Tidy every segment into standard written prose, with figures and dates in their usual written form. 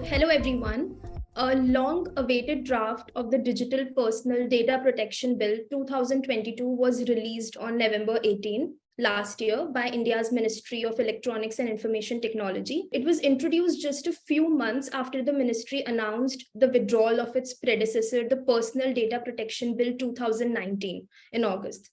Hello, everyone. A long-awaited draft of the Digital Personal Data Protection Bill 2022 was released on November 18 last year by India's Ministry of Electronics and Information Technology. It was introduced just a few months after the ministry announced the withdrawal of its predecessor, the Personal Data Protection Bill 2019, in August.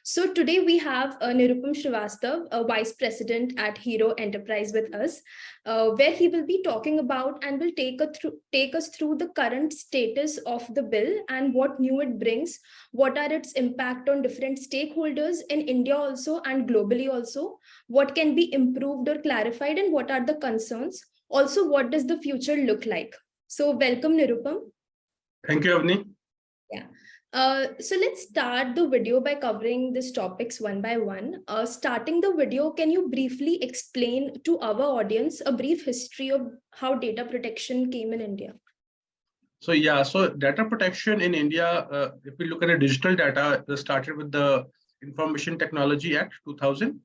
So today we have Nirupam Srivastava, a vice president at Hero Enterprise with us, where he will be talking about and will take us through the current status of the bill and what new it brings, what are its impact on different stakeholders in India also and globally also, what can be improved or clarified and what are the concerns. Also, what does the future look like? So welcome, Nirupam. Thank you, Avni. Yeah. So let's start the video by covering these topics one by one. Starting the video, can you briefly explain to our audience a brief history of how data protection came in India? So data protection in India, if we look at the digital data, it started with the Information Technology Act 2000,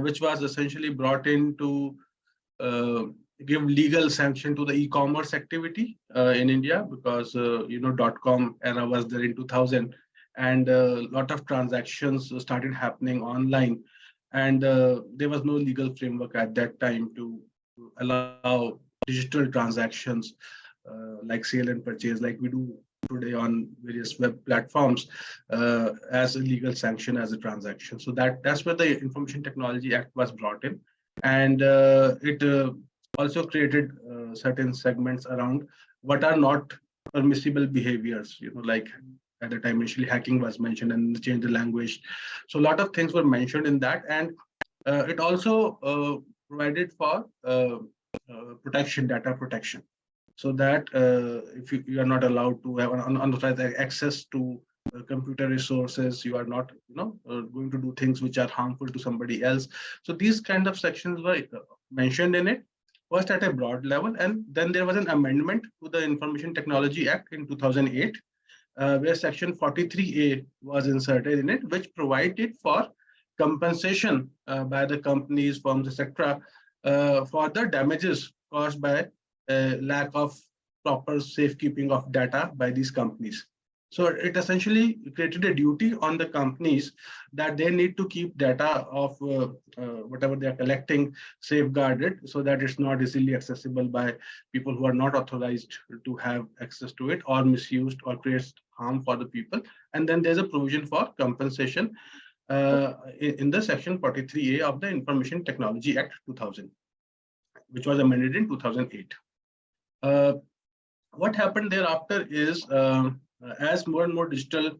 which was essentially brought in to give legal sanction to the e-commerce activity in India, because .com era was there in 2000, and a lot of transactions started happening online, and there was no legal framework at that time to allow digital transactions like sale and purchase, like we do today on various web platforms, as a legal sanction as a transaction. So that's where the Information Technology Act was brought in, and it also created certain segments around what are not permissible behaviors, like at the time initially hacking was mentioned and change the language. So a lot of things were mentioned in that, and it also provided for protection, data protection, so that if you are not allowed to have unauthorized access to computer resources, you are not going to do things which are harmful to somebody else. So these kind of sections were mentioned in it, first at a broad level, and then there was an amendment to the Information Technology Act in 2008, where section 43A was inserted in it, which provided for compensation by the companies, firms, etc., for the damages caused by lack of proper safekeeping of data by these companies. So it essentially created a duty on the companies that they need to keep data of whatever they are collecting safeguarded, so that it's not easily accessible by people who are not authorized to have access to it, or misused or creates harm for the people. And then there's a provision for compensation in the section 43A of the Information Technology Act 2000, which was amended in 2008. What happened thereafter is, as more and more digital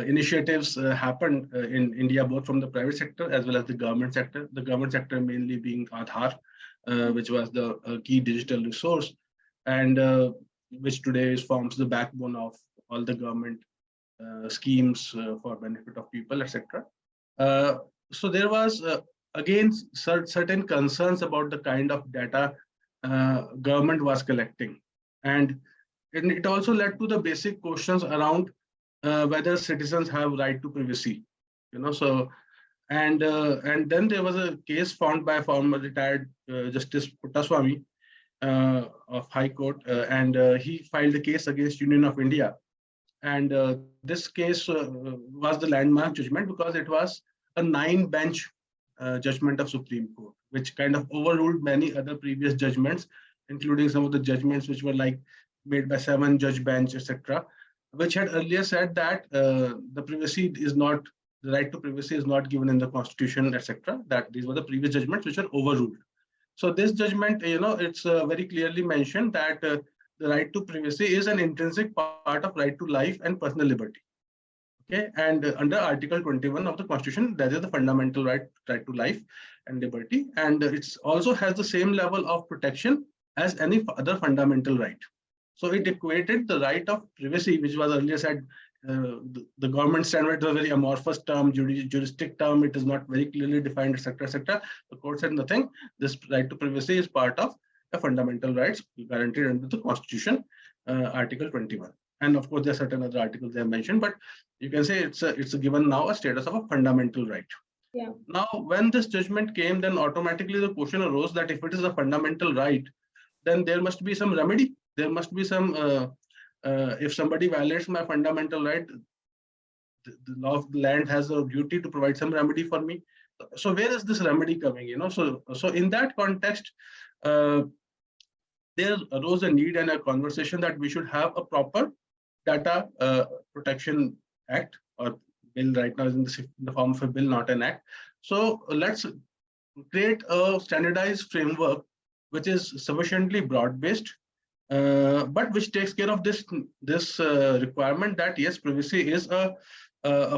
initiatives happened in India, both from the private sector as well as the government sector mainly being Aadhaar, which was the key digital resource, and which today forms the backbone of all the government schemes for benefit of people, etc. So there was, again, certain concerns about the kind of data government was collecting. And it also led to the basic questions around whether citizens have right to privacy, So, and then there was a case found by former retired Justice Puttaswamy of High Court, and he filed a case against Union of India. And this case was the landmark judgment because it was a 9-bench judgment of Supreme Court, which kind of overruled many other previous judgments, including some of the judgments which were like made by 7-judge bench, etc., which had earlier said that the right to privacy is not given in the Constitution, etc. That these were the previous judgments which were overruled. So this judgment, it's very clearly mentioned that the right to privacy is an intrinsic part of right to life and personal liberty. Okay, and under Article 21 of the Constitution, that is the fundamental right to life and liberty, and it also has the same level of protection as any other fundamental right. So it equated the right of privacy, which was earlier said, the government standard is a very amorphous term, juristic term, it is not very clearly defined, etc., etc. The court said nothing. This right to privacy is part of the fundamental rights guaranteed under the Constitution, Article 21. And of course, there are certain other articles they have mentioned, but you can say it's a given now a status of a fundamental right. Yeah. Now, when this judgment came, then automatically the question arose that if it is a fundamental right, then there must be some remedy. There must be some, if somebody violates my fundamental right, the law of the land has a duty to provide some remedy for me. So where is this remedy coming? So in that context, there arose a need and a conversation that we should have a proper data protection act, or bill. Right now is in the form of a bill, not an act. So let's create a standardized framework which is sufficiently broad-based, but which takes care of this requirement that yes, privacy is a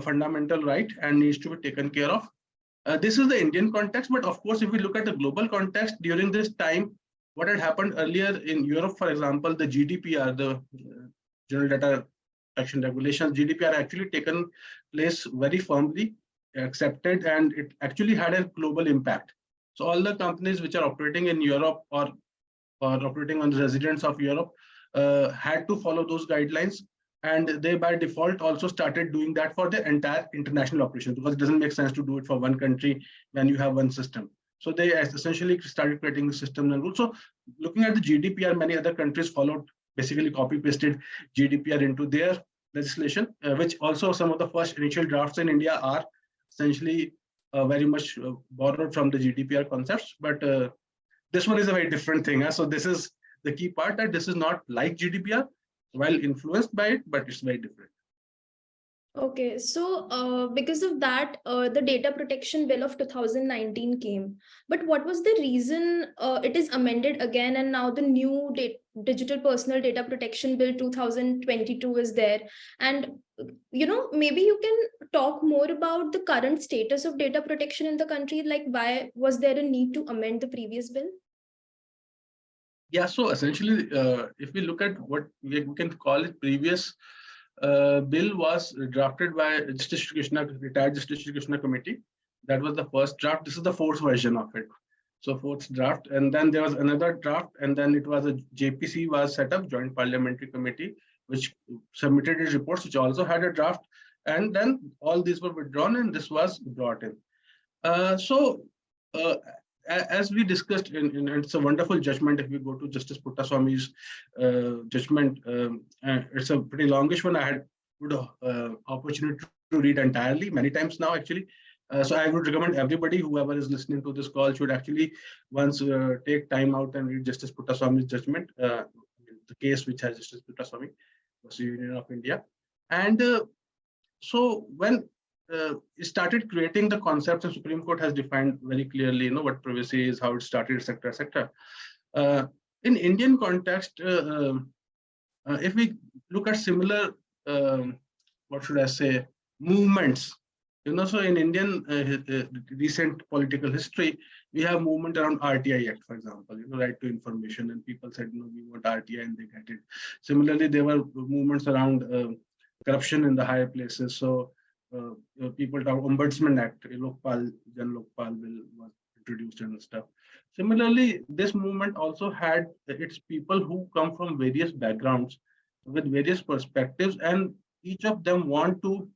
fundamental right and needs to be taken care of. This is the Indian context, but of course, if we look at the global context during this time, what had happened earlier in Europe, for example, the GDPR, the General Data Protection Regulations, GDPR actually taken place very firmly, accepted, and it actually had a global impact. So all the companies which are operating in Europe or operating on the residents of Europe had to follow those guidelines, and they by default also started doing that for the entire international operations, because it doesn't make sense to do it for one country when you have one system. So they essentially started creating the system and rules. So looking at the GDPR, many other countries followed, basically copy pasted GDPR into their legislation, which also some of the first initial drafts in India are essentially very much borrowed from the GDPR concepts. But this one is a very different thing. So this is the key part, that this is not like GDPR, while influenced by it, but it's very different. Okay, so because of that, the Data Protection Bill of 2019 came. But what was the reason it is amended again, and now the new Digital Personal Data Protection Bill 2022 is there? And maybe you can talk more about the current status of data protection in the country. Like, why was there a need to amend the previous bill? Yeah, so essentially, if we look at what we can call it, previous bill was drafted by Justice Krishna, retired Justice Krishna Committee. That was the first draft. This is the fourth version of it. So fourth draft, and then there was another draft, and then it was a JPC was set up, Joint Parliamentary Committee, which submitted its reports, which also had a draft, and then all these were withdrawn, and this was brought in. As we discussed, and it's a wonderful judgment. If we go to Justice Puttaswamy's judgment, it's a pretty longish one. I had good opportunity to read entirely many times now, actually. So I would recommend everybody, whoever is listening to this call, should actually once take time out and read Justice Puttaswamy's judgment, the case which has Justice Puttaswamy versus Union of India. And so when it started creating the concepts, and Supreme Court has defined very clearly, what privacy is, how it started, etc., etc. In Indian context, if we look at similar, what should I say, movements, so in Indian recent political history, we have movement around RTI Act, for example, right to information, and people said, we want RTI, and they get it. Similarly, there were movements around corruption in the higher places. So people talk Ombudsman Act, Lokpal, Jan Lokpal bill was introduced and stuff. Similarly, this movement also had its people who come from various backgrounds with various perspectives, and each of them want to,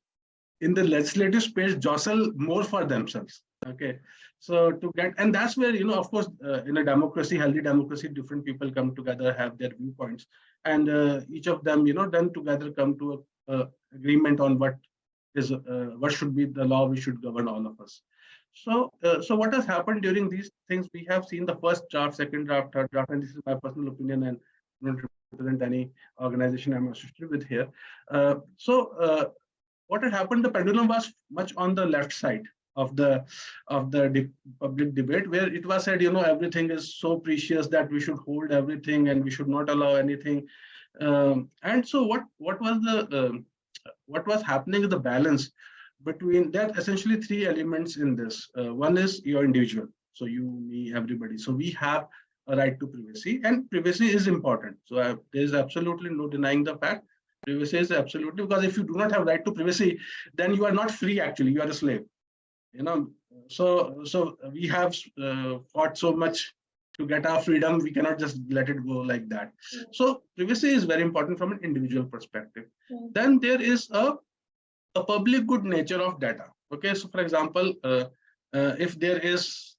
in the legislative space, jostle more for themselves. Okay, so to get, and that's where, of course, in a democracy, healthy democracy, different people come together, have their viewpoints, and each of them, then together come to a agreement on what should be the law which should govern all of us. So what has happened during these things? We have seen the first draft, second draft, third draft, and this is my personal opinion, and I don't represent any organization I'm associated with here. What had happened? The pendulum was much on the left side of the public debate, where it was said, everything is so precious that we should hold everything and we should not allow anything. And so what was happening is the balance between that. Essentially three elements in this. One is your individual, so you, me, everybody. So we have a right to privacy, and privacy is important. So there is absolutely no denying the fact. Privacy is absolutely, because if you do not have right to privacy, then you are not free. Actually, you are a slave. So we have fought so much to get our freedom. We cannot just let it go like that. So privacy is very important from an individual perspective. Then there is a public good nature of data. Okay, so for example, if there is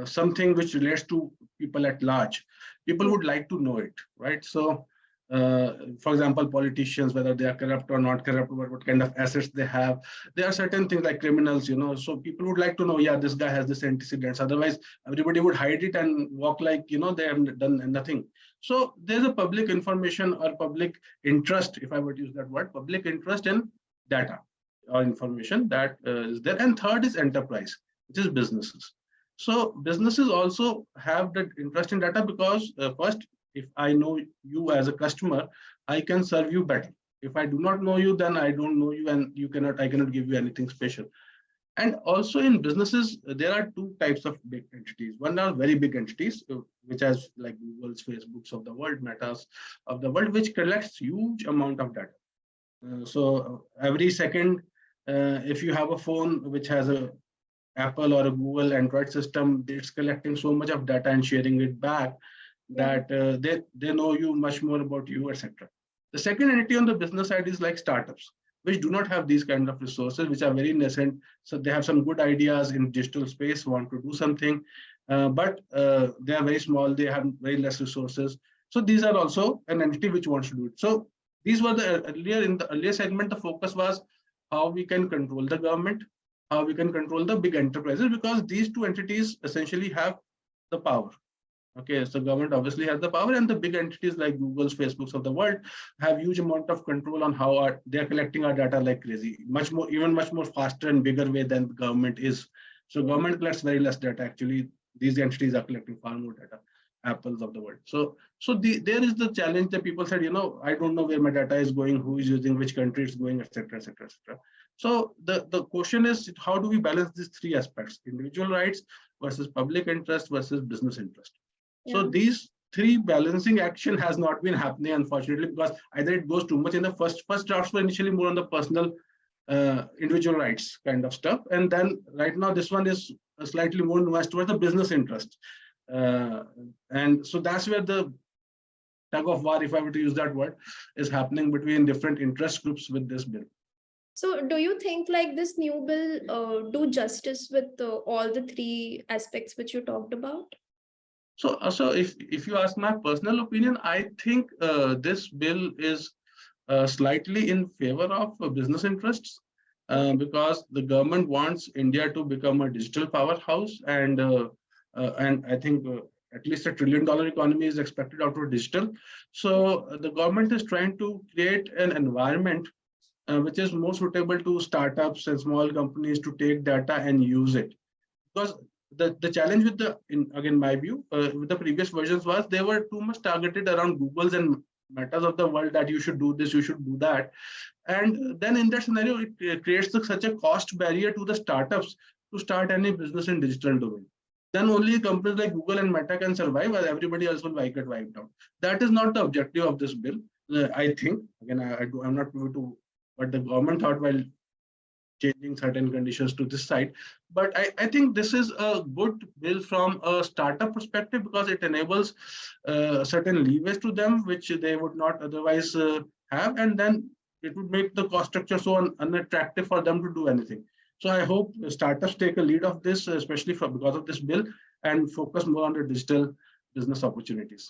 something which relates to people at large. People would like to know it, right? So, for example, politicians, whether they are corrupt or not corrupt, what kind of assets they have. There are certain things like criminals, so people would like to know, yeah, this guy has this antecedents. Otherwise, everybody would hide it and walk like, they have done nothing. So there's a public information or public interest, if I would use that word, public interest in data or information that is there. And third is enterprise, which is businesses. So businesses also have that interest in data because first, if I know you as a customer, I can serve you better. If I do not know you, then I don't know you, and I cannot give you anything special. And also in businesses, there are two types of big entities. One are very big entities, which has like Google's, Facebook's of the world, Meta's of the world, which collects huge amount of data. So every second, if you have a phone which has a Apple or a Google Android system, it's collecting so much of data and sharing it back that they know you much more about you, etc. The second entity on the business side is like startups, which do not have these kind of resources, which are very nascent. So they have some good ideas in digital space, want to do something, but they are very small. They have very less resources. So these are also an entity which wants to do it. So these were in the earlier segment, the focus was how we can control the government, how we can control the big enterprises, because these two entities essentially have the power. Okay, so government obviously has the power, and the big entities like Google's, Facebook's of the world have huge amount of control on how they're collecting our data like crazy, even much more faster and bigger way than the government is. So government collects very less data. Actually, these entities are collecting far more data, Apples of the world. So there is the challenge that people said, I don't know where my data is going, who is using which country it's going, etc., etc., etc. So the question is, how do we balance these three aspects: individual rights versus public interest versus business interest? So these three balancing action has not been happening, unfortunately, because either it goes too much in the first drafts were initially more on the personal individual rights kind of stuff, and then right now this one is slightly more nuanced towards the business interest, and so that's where the tug of war, if I were to use that word, is happening between different interest groups with this bill. So do you think like this new bill do justice with all the three aspects which you talked about? So if you ask my personal opinion, I think this bill is slightly in favor of business interests because the government wants India to become a digital powerhouse, and I think at least $1 trillion economy is expected out of digital. So the government is trying to create an environment which is more suitable to startups and small companies to take data and use it, because the challenge with again my view with the previous versions was they were too much targeted around Google's and Metas of the world, that you should do this, you should do that, and then in that scenario it creates such a cost barrier to the startups to start any business in digital domain. Then only companies like Google and Meta can survive, while everybody else will get wiped out. That is not the objective of this bill. I think, again, I'm not going to what the government thought while changing certain conditions to this side. But I think this is a good bill from a startup perspective because it enables certain levers to them which they would not otherwise have, and then it would make the cost structure so unattractive for them to do anything. So I hope startups take a lead of this, especially because of this bill, and focus more on the digital business opportunities.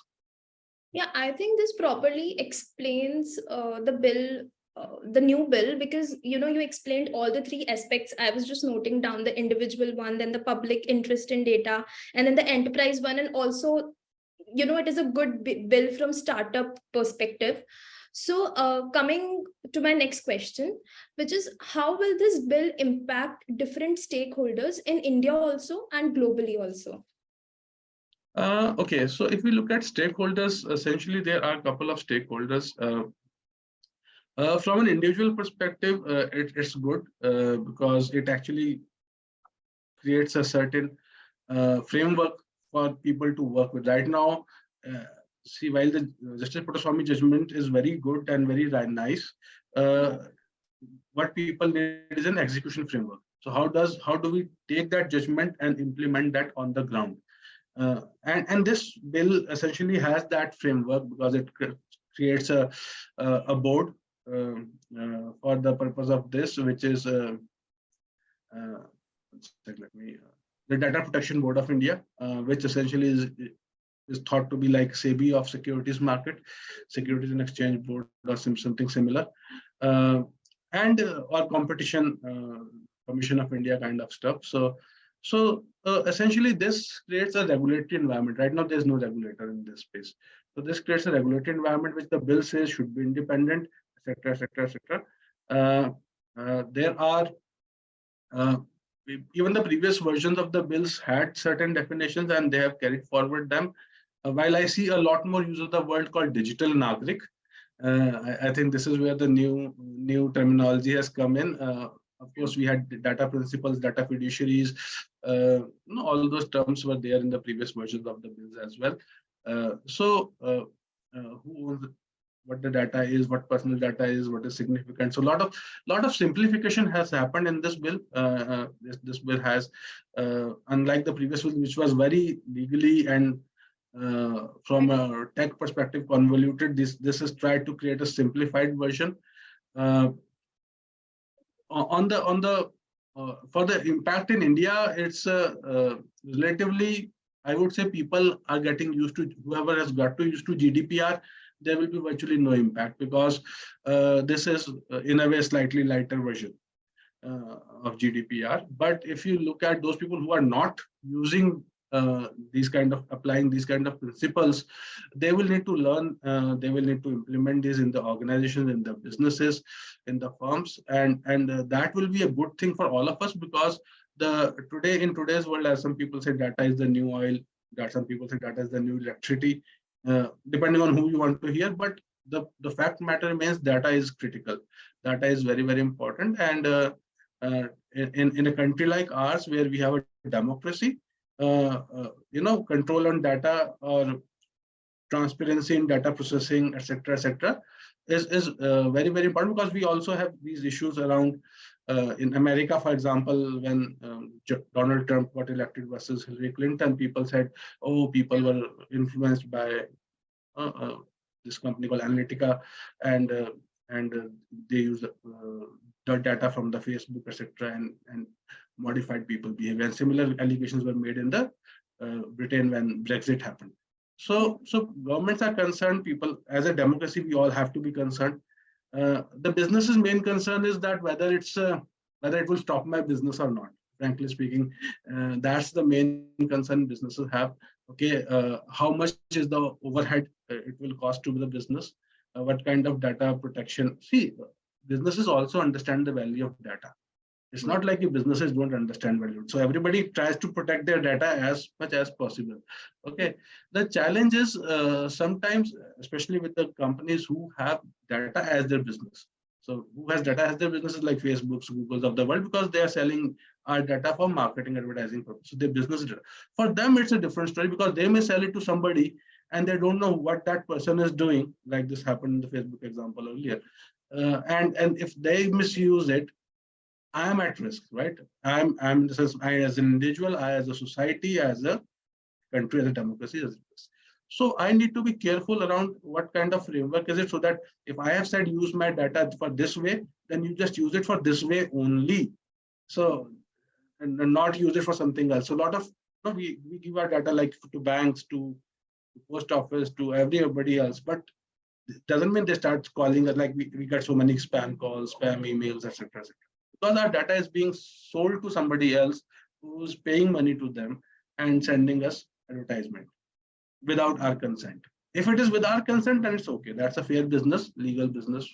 Yeah, I think this properly explains the new bill, because you explained all the three aspects. I was just noting down the individual one, then the public interest in data, and then the enterprise one. And also, it is a good bill from startup perspective. So coming to my next question, which is, how will this bill impact different stakeholders in India also and globally also? Okay, so if we look at stakeholders, essentially there are a couple of stakeholders. From an individual perspective, it's good because it actually creates a certain framework for people to work with. Right now, see, while the Justice Puttaswamy judgment is very good and very nice, what people need is an execution framework. So how do we take that judgment and implement that on the ground? And this bill essentially has that framework because it creates a board for the purpose of this, which is let me the Data Protection Board of India, which essentially is thought to be like SEBI of securities market, Securities and Exchange Board, or something similar, uh, and or Competition Commission of India kind of stuff. So essentially, this creates a regulatory environment. Right now, there's no regulator in this space. So this creates a regulatory environment which the bill says should be independent, etc., etc., etc. There are uh, even the previous versions of the bills had certain definitions, and they have carried forward them. While I see a lot more use of the word called digital Nagrik, I think this is where the new terminology has come in. Of course, we had data principles, data fiduciaries. All those terms were there in the previous versions of the bills as well. Who owns what the data is, what personal data is, what is significant. So a lot of simplification has happened in this bill. This bill has, unlike the previous bill, which was very legally and from a tech perspective convoluted. This is tried to create a simplified version. On the for the impact in India, it's relatively, I would say, people are getting used to, whoever has got to used to GDPR, there will be virtually no impact, because this is in a way slightly lighter version of GDPR. But if you look at those people who are not using these kind of applying these kind of principles, they will need to learn, they will need to implement these in the organizations, in the businesses, in the firms, and that will be a good thing for all of us, because in today's world, as some people say, data is the new oil, that some people say data is the new electricity, depending on who you want to hear. But the fact matter remains, data is critical, data is very, very important. And in a country like ours, where we have a democracy, control on data or transparency in data processing, etc., etc., is very, very important, because we also have these issues around in America, for example, when Donald Trump got elected versus Hillary Clinton, people said, oh, people were influenced by this company called Analytica, and they use the data from the Facebook, etc., and modified people behavior. And similar allegations were made in the Britain when Brexit happened. So governments are concerned. People, as a democracy, we all have to be concerned. The business's main concern is that whether it will stop my business or not. Frankly speaking, that's the main concern businesses have. Okay, how much is the overhead it will cost to the business? What kind of data protection? See, businesses also understand the value of data. It's not like if businesses don't understand value. So everybody tries to protect their data as much as possible. Okay. The challenge is sometimes, especially with the companies who have data as their business. So who has data as their businesses, like Facebook's, Google's of the world, because they are selling our data for marketing, advertising purposes. So their business data. For them, it's a different story, because they may sell it to somebody and they don't know what that person is doing. Like this happened in the Facebook example earlier. And if they misuse it, I am at risk, right? I as an individual, I as a society, as a country, as a democracy, as a risk. So I need to be careful around what kind of framework is it, so that if I have said use my data for this way, then you just use it for this way only. So, and not use it for something else. So a lot of, we give our data like to banks, to post office, to everybody else, but it doesn't mean they start calling us, like we get so many spam calls, spam emails, etc., etc. Because our data is being sold to somebody else who's paying money to them and sending us advertisement without our consent. If it is with our consent, then it's okay. That's a fair business, legal business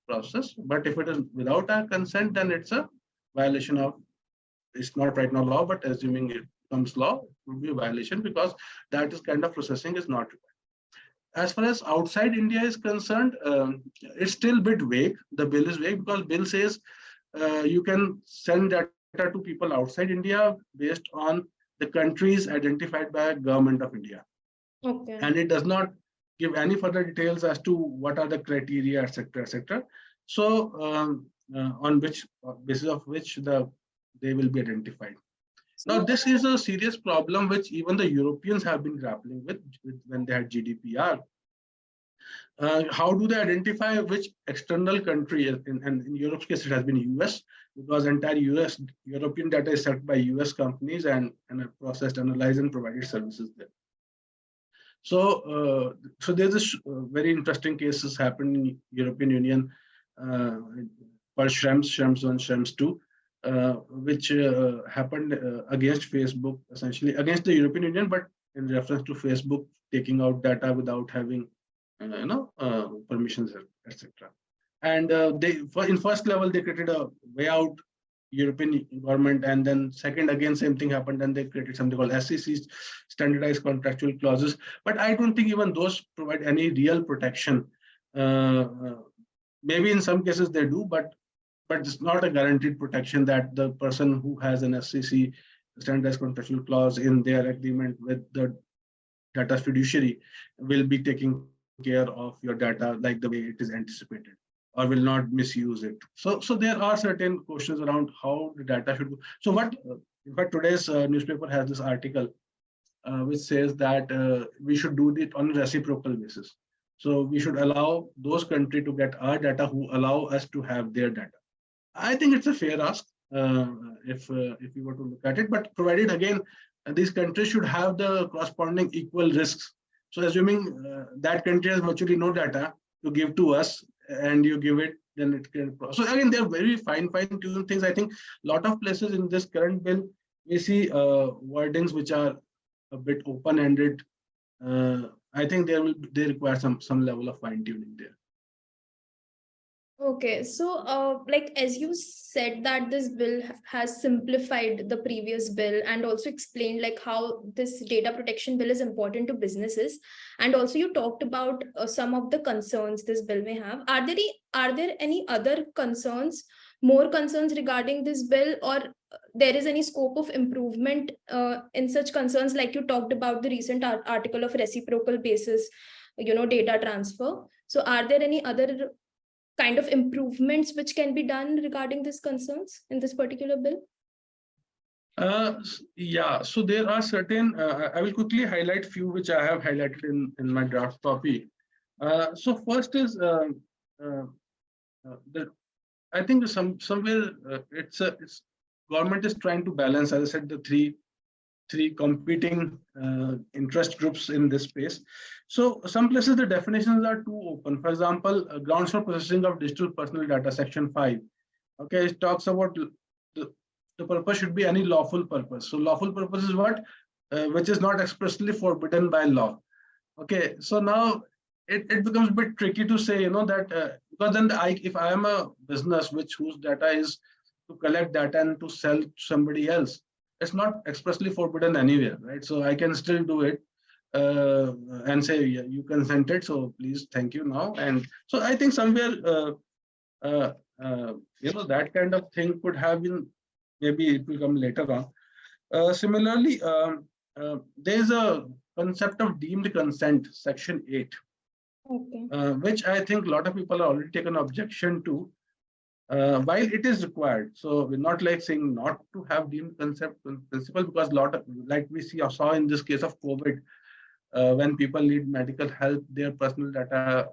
process. But if it is without our consent, then it's a violation of, it's not right now law, but assuming it becomes law, it would be a violation, because that is kind of processing is not required. As far as outside India is concerned, it's still a bit vague. The bill is vague, because bill says you can send data to people outside India based on the countries identified by government of India. Okay. And it does not give any further details as to what are the criteria, etc., etc. So on which basis of which they will be identified. Now, this is a serious problem which even the Europeans have been grappling with when they had GDPR. How do they identify which external country? In Europe's case, it has been US, because entire European data is set by US companies and are processed, analyzed, and provided services there. So there's this very interesting cases happened in European Union for Schrems 1, Schrems 2, which happened against Facebook, essentially against the European Union, but in reference to Facebook taking out data without having permissions, etc. And in first level, they created a way out European government, and then second again same thing happened, and they created something called SEC, standardized contractual clauses. But I don't think even those provide any real protection. Maybe in some cases they do, but it's not a guaranteed protection that the person who has an SEC, standardized contractual clause, in their agreement with the data fiduciary will be taking care of your data like the way it is anticipated, or will not misuse it. So there are certain questions around how the data should go. So what, in fact, today's newspaper has this article which says that we should do it on a reciprocal basis. So we should allow those countries to get our data who allow us to have their data. I think it's a fair ask if we were to look at it, but provided again, these countries should have the corresponding equal risks. So assuming that country has virtually no data to give to us, and you give it, then it can. So again, they're very fine-tuned things. I think a lot of places in this current bill, we see wordings which are a bit open-ended. I think they require some level of fine-tuning there. Okay, so like as you said that this bill has simplified the previous bill, and also explained like how this data protection bill is important to businesses, and also you talked about some of the concerns this bill may have. Are there any other concerns, more concerns regarding this bill, or there is any scope of improvement in such concerns, like you talked about the recent article of reciprocal basis, data transfer? So are there any other kind of improvements which can be done regarding these concerns in this particular bill? Yeah, so there are certain, I will quickly highlight few which I have highlighted in my draft copy. So first is, I think somewhere it's government is trying to balance, as I said, the three competing interest groups in this space. So some places the definitions are too open. For example, grounds for processing of digital personal data, section 5. Okay, it talks about the purpose should be any lawful purpose. So lawful purpose is what? Which is not expressly forbidden by law. Okay, so now it becomes a bit tricky to say, that because then if I am a business whose data is to collect data and to sell to somebody else, it's not expressly forbidden anywhere, right? So I can still do it and say, yeah, you consented, so please, thank you now. And so I think somewhere, that kind of thing could have been, maybe it will come later on. Similarly, there's a concept of deemed consent, section 8, okay. Which I think a lot of people are already taken objection to. While it is required, so we're not like saying not to have deemed consent principle, because a lot of, like we saw in this case of COVID, when people need medical help, their personal data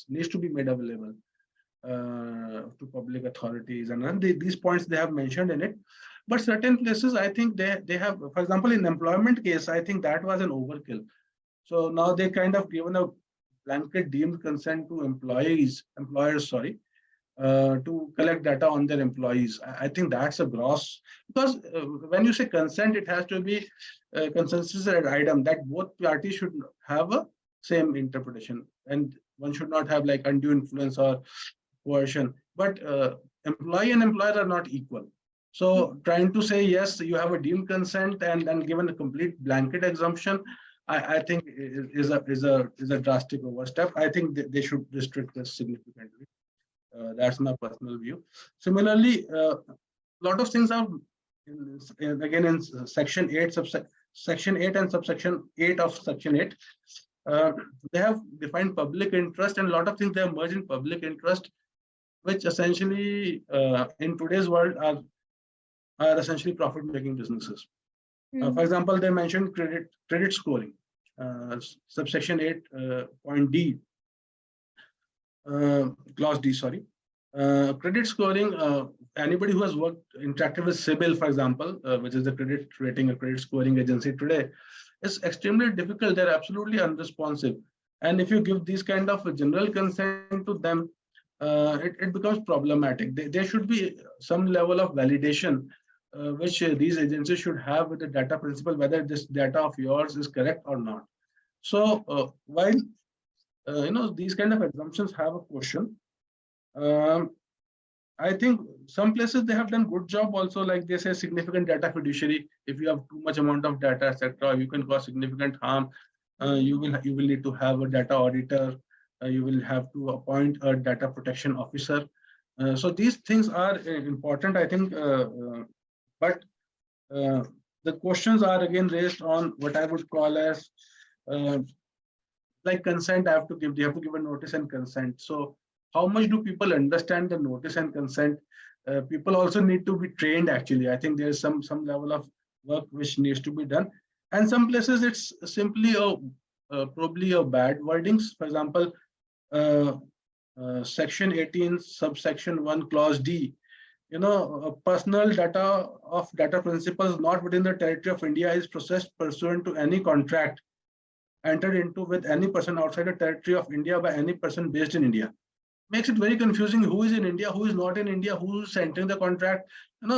needs to be made available to public authorities, and these points they have mentioned in it. But certain places, I think they have, for example, in employment case, I think that was an overkill. So now they kind of given a blanket deemed consent to employers, to collect data on their employees. I think that's a gross, because when you say consent, it has to be consensus item that both parties should have a same interpretation, and one should not have like undue influence or coercion. But employee and employer are not equal. So trying to say, yes, you have a deemed consent and then given a complete blanket exemption, I think is a drastic overstep. I think they should restrict this significantly. That's my personal view. Similarly, a lot of things are again in section 8, section 8 and subsection 8 of section 8. They have defined public interest, and a lot of things they have merged in public interest, which essentially in today's world are essentially profit-making businesses. For example, they mentioned credit scoring, subsection 8 point D. Clause D, sorry. Credit scoring, anybody who has interacted with CIBIL, for example, which is the credit rating or credit scoring agency today, is extremely difficult. They're absolutely unresponsive. And if you give these kind of general consent to them, it becomes problematic. There should be some level of validation which these agencies should have with the data principle, whether this data of yours is correct or not. So while these kind of assumptions have a question, um, I think some places they have done good job also, like they say significant data fiduciary. If you have too much amount of data, etc., you can cause significant harm. You will need to have a data auditor. You will have to appoint a data protection officer. So these things are important, I think. But the questions are again raised on what I would call as uh, like consent. They have to give a notice and consent. So how much do people understand the notice and consent? People also need to be trained. Actually, I think there's some level of work which needs to be done, and some places it's simply probably a bad wordings. For example, uh, section 18 subsection 1 clause D, personal data of data principles not within the territory of India is processed pursuant to any contract entered into with any person outside the territory of India by any person based in India. Makes it very confusing. Who is in India? Who is not in India? Who is entering the contract?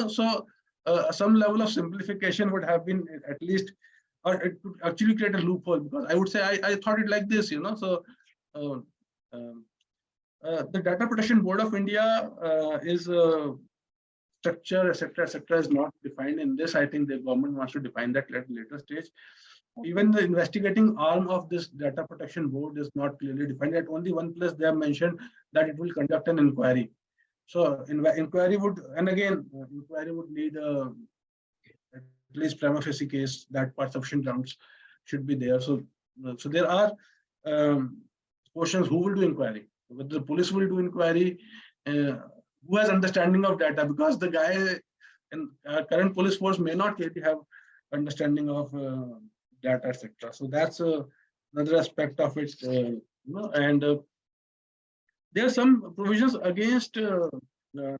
So some level of simplification would have been at least, or it could actually create a loophole, because I would say I thought it like this. So uh, um, the Data Protection Board of India is structure, etc., is not defined in this. I think the government wants to define that at a later stage. Even the investigating arm of this data protection board is not clearly defined. At only one place they have mentioned that it will conduct an inquiry. So inquiry would, and again, inquiry would need at least prima facie case that part sufficient grounds should be there. So there are questions: who will do inquiry? Whether the police will do inquiry, who has understanding of data, because the guy in current police force may not really have understanding of data, etc. So that's another aspect of it. And there are some provisions against the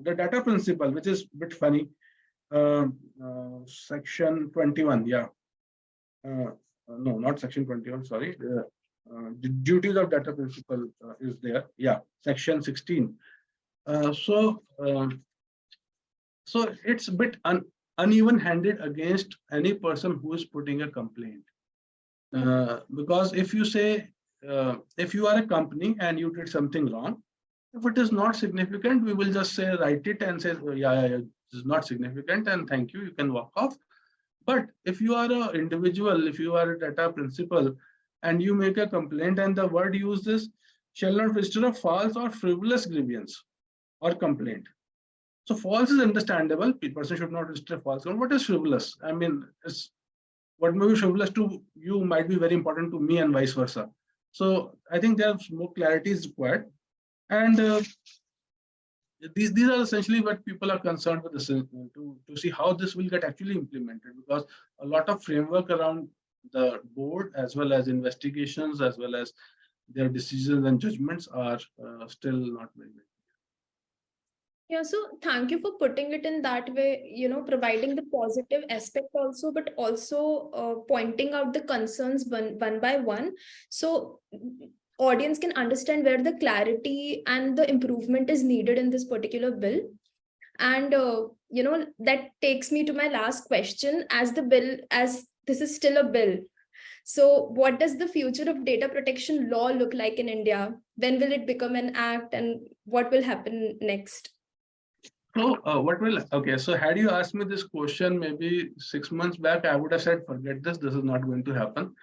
data principle, which is a bit funny. Section 21, yeah. No, not section 21, sorry. The duties of data principle is there. Yeah, section 16. So it's a bit uneven-handed against any person who is putting a complaint. Because if you say, if you are a company and you did something wrong, if it is not significant, we will just say, write it and say, oh, yeah, this is not significant and thank you, you can walk off. But if you are an individual, if you are a data principal and you make a complaint and the word used is, shall not register a false or frivolous grievance or complaint. So false is understandable. The person should not register a false one. What is frivolous? I mean, what may be frivolous to you might be very important to me and vice versa. So I think there's more clarity is required. And these are essentially what people are concerned with, this, to see how this will get actually implemented, because a lot of framework around the board, as well as investigations, as well as their decisions and judgments are still not very good. Yeah, so thank you for putting it in that way, providing the positive aspect also, but also pointing out the concerns one by one. So audience can understand where the clarity and the improvement is needed in this particular bill. And, that takes me to my last question. As this is still a bill, so what does the future of data protection law look like in India? When will it become an act, and what will happen next? So so had you asked me this question maybe 6 months back, I would have said, forget this is not going to happen.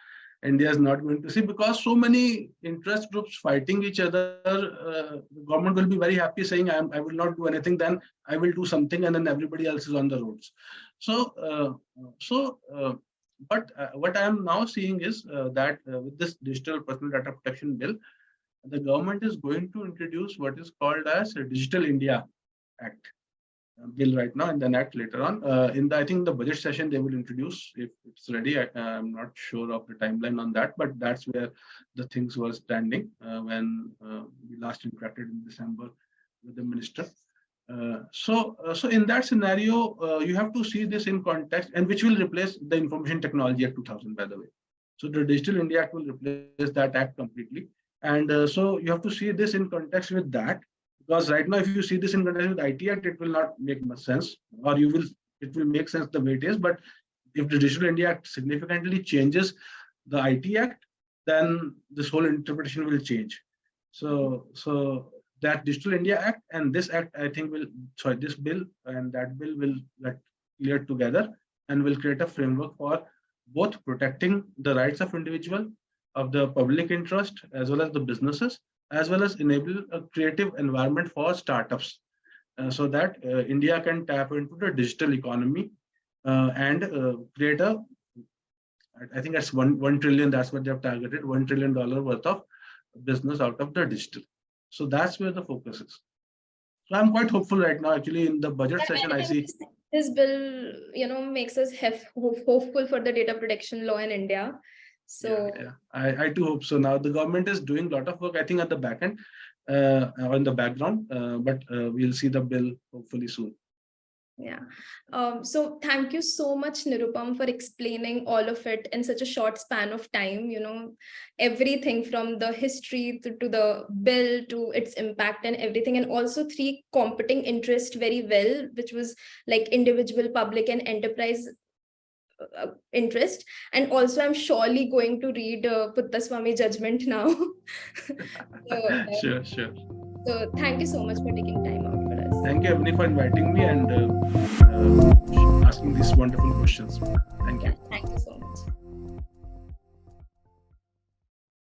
India is not going to see, because so many interest groups fighting each other. The government will be very happy saying, I will not do anything, then I will do something, and then everybody else is on the roads. But what I am now seeing is that with this digital personal data protection bill, the government is going to introduce what is called as a Digital India Act. bill right now and then act later on. I think the budget session they will introduce if it's ready. I'm not sure of the timeline on that, but that's where the things were standing when we last interacted in December with the minister. So in that scenario, you have to see this in context, and which will replace the Information Technology Act 2000, by the way. So the Digital India Act will replace that act completely. And so you have to see this in context with that, because right now, if you see this in context with IT Act, it will not make much sense, or it will make sense the way it is. But if the Digital India Act significantly changes the IT Act, then this whole interpretation will change. So that Digital India Act and this act, I think this bill and that bill will get cleared together and will create a framework for both protecting the rights of individual, of the public interest, as well as the businesses, as well as enable a creative environment for startups, so that India can tap into the digital economy and create I think that's 1 trillion, that's what they have targeted, $1 trillion worth of business out of the digital. So that's where the focus is. So I'm quite hopeful right now. Actually, in the budget session, I see this bill, makes us hopeful for the data protection law in India. So yeah. I too hope so. Now the government is doing a lot of work, I think, at the back end, or in the background, but we'll see the bill hopefully soon. Yeah. So thank you so much, Nirupam, for explaining all of it in such a short span of time, everything from the history to the bill to its impact and everything, and also three competing interests very well, which was like individual, public, and enterprise interest. And also I'm surely going to read Puttaswamy judgment now. Sure. So thank you so much for taking time out for us. Thank you, Ebony, for inviting me and asking these wonderful questions. Thank you. Yeah, thank you so much.